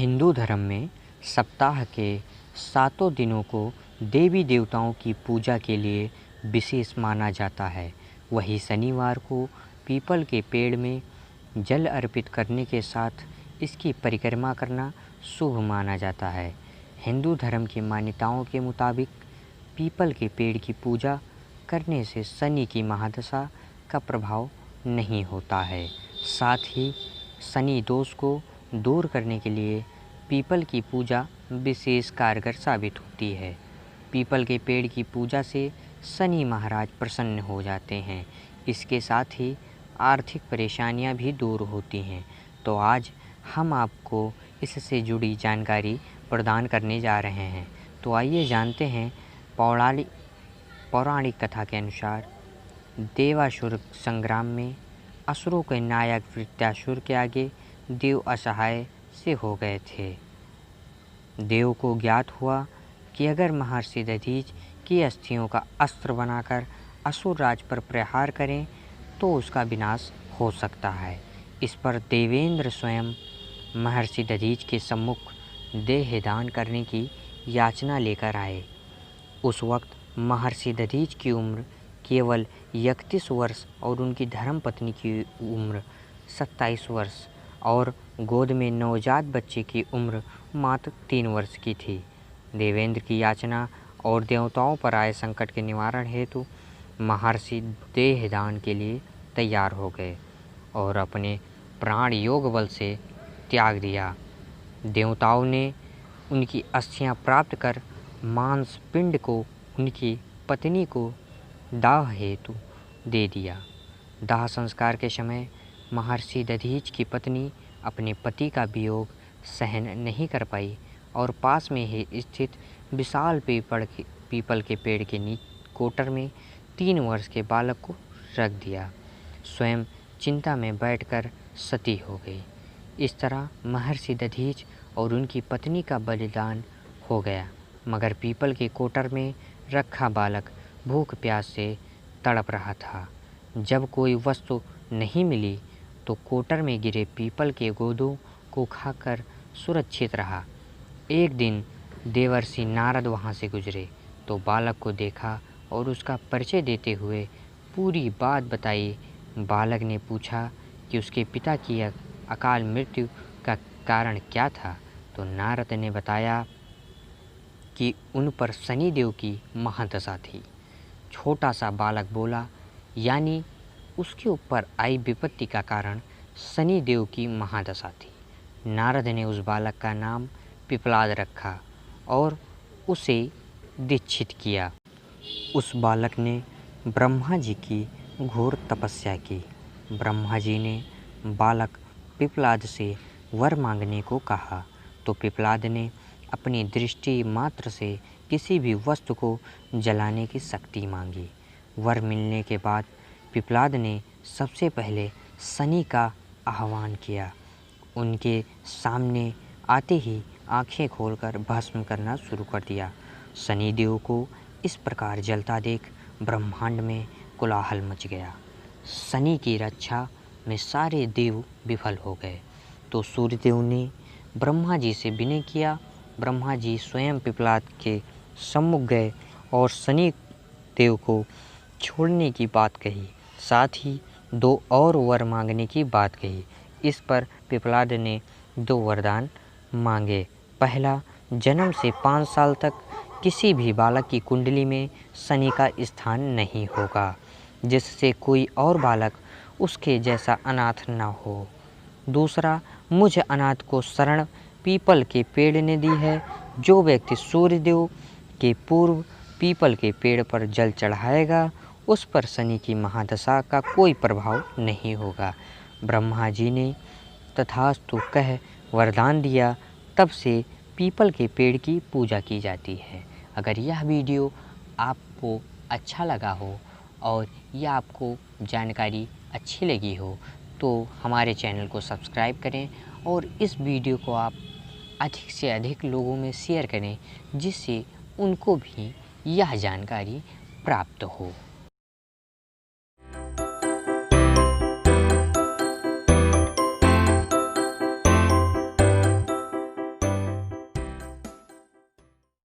हिंदू धर्म में सप्ताह के 7 दिनों को देवी देवताओं की पूजा के लिए विशेष माना जाता है। वहीं शनिवार को पीपल के पेड़ में जल अर्पित करने के साथ इसकी परिक्रमा करना शुभ माना जाता है। हिंदू धर्म की मान्यताओं के मुताबिक पीपल के पेड़ की पूजा करने से शनि की महादशा का प्रभाव नहीं होता है। साथ ही शनि दोष को दूर करने के लिए पीपल की पूजा विशेष कारगर साबित होती है। पीपल के पेड़ की पूजा से शनि महाराज प्रसन्न हो जाते हैं। इसके साथ ही आर्थिक परेशानियां भी दूर होती हैं। तो आज हम आपको इससे जुड़ी जानकारी प्रदान करने जा रहे हैं। तो आइए जानते हैं पौराणिक कथा के अनुसार देवासुर संग्राम में असुरों के नायक वृत्रासुर के आगे देव असहाय से हो गए थे। देव को ज्ञात हुआ कि अगर महर्षि दधीच की अस्थियों का अस्त्र बनाकर असुर राज पर प्रहार करें तो उसका विनाश हो सकता है। इस पर देवेंद्र स्वयं महर्षि दधीच के सम्मुख देहदान करने की याचना लेकर आए। उस वक्त महर्षि दधीच की उम्र केवल 31 वर्ष और उनकी धर्मपत्नी की उम्र 27 वर्ष और गोद में नवजात बच्चे की उम्र मात्र 3 वर्ष की थी। देवेंद्र की याचना और देवताओं पर आए संकट के निवारण हेतु महर्षि देहदान के लिए तैयार हो गए और अपने प्राण योग बल से त्याग दिया। देवताओं ने उनकी अस्थियां प्राप्त कर मांस पिंड को उनकी पत्नी को दाह हेतु दे दिया। दाह संस्कार के समय महर्षि दधीच की पत्नी अपने पति का वियोग सहन नहीं कर पाई और पास में ही स्थित विशाल पीपल के पेड़ के कोटर में 3 वर्ष के बालक को रख दिया। स्वयं चिंता में बैठकर सती हो गई। इस तरह महर्षि दधीच और उनकी पत्नी का बलिदान हो गया। मगर पीपल के कोटर में रखा बालक भूख प्यास से तड़प रहा था। जब कोई वस्तु नहीं मिली तो कोटर में गिरे पीपल के गोदों को खाकर सुरक्षित रहा। एक दिन देवर्षि नारद वहां से गुजरे तो बालक को देखा और उसका परिचय देते हुए पूरी बात बताई। बालक ने पूछा कि उसके पिता की अकाल मृत्यु का कारण क्या था, तो नारद ने बताया कि उन पर शनिदेव की महादशा थी। छोटा सा बालक बोला, यानी उसके ऊपर आई विपत्ति का कारण शनिदेव की महादशा थी। नारद ने उस बालक का नाम पिपलाद रखा और उसे दीक्षित किया। उस बालक ने ब्रह्मा जी की घोर तपस्या की। ब्रह्मा जी ने बालक पिपलाद से वर मांगने को कहा तो पिपलाद ने अपनी दृष्टि मात्र से किसी भी वस्तु को जलाने की शक्ति मांगी। वर मिलने के बाद पिपलाद ने सबसे पहले शनि का आह्वान किया। उनके सामने आते ही आंखें खोलकर भस्म करना शुरू कर दिया। शनिदेव को इस प्रकार जलता देख ब्रह्मांड में कोलाहल मच गया। शनि की रक्षा में सारे देव विफल हो गए तो सूर्यदेव ने ब्रह्मा जी से विनय किया। ब्रह्मा जी स्वयं पिपलाद के सम्मुख गए और शनि देव को छोड़ने की बात कही, साथ ही 2 और वर मांगने की बात कही। इस पर पिपलाद ने 2 वरदान मांगे। पहला, जन्म से 5 साल तक किसी भी बालक की कुंडली में शनि का स्थान नहीं होगा, जिससे कोई और बालक उसके जैसा अनाथ न हो। दूसरा, मुझ अनाथ को शरण पीपल के पेड़ ने दी है। जो व्यक्ति सूर्यदेव के पूर्व पीपल के पेड़ पर जल चढ़ाएगा उस पर शनि की महादशा का कोई प्रभाव नहीं होगा। ब्रह्मा जी ने तथास्तु कह वरदान दिया। तब से पीपल के पेड़ की पूजा की जाती है। अगर यह वीडियो आपको अच्छा लगा हो और यह आपको जानकारी अच्छी लगी हो तो हमारे चैनल को सब्सक्राइब करें और इस वीडियो को आप अधिक से अधिक लोगों में शेयर करें, जिससे उनको भी यह जानकारी प्राप्त हो।